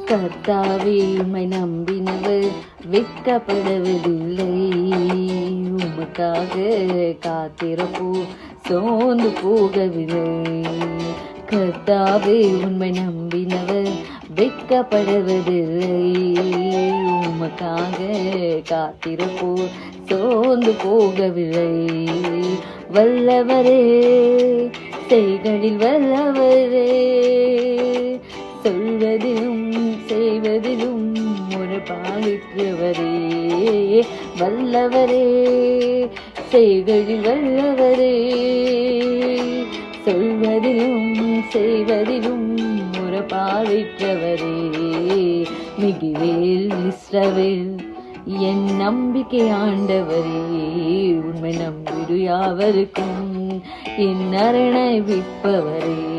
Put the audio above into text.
கர்த்தாவே உம்மை நம்பினவர் வெட்கப்படுவதில்லை. உமக்காக காத்திருப்போ சோர்ந்து போகவில்லை. கர்த்தாவே உம்மை நம்பினவர் வெட்கப்படுவதில்லை. உமக்காக காத்திருப்போ சோர்ந்து போகவில்லை. வல்லவரே செய்களில் வல்லவரே, சொல்வதிலும் செய்வதிலும் ஒரு பாலிக்கிறவரே. வல்லவரே செய்களில் வல்லவரே, சொல்வதிலும் செய்வதிலும் ஒரு பாலிக்கிறவரே. மிகுவேல் இஸ்ரவேல் என் நம்பிக்கை ஆண்டவரே, உண்மை நம்பிடு யாவருக்கும் என் அரணை விற்பவரே.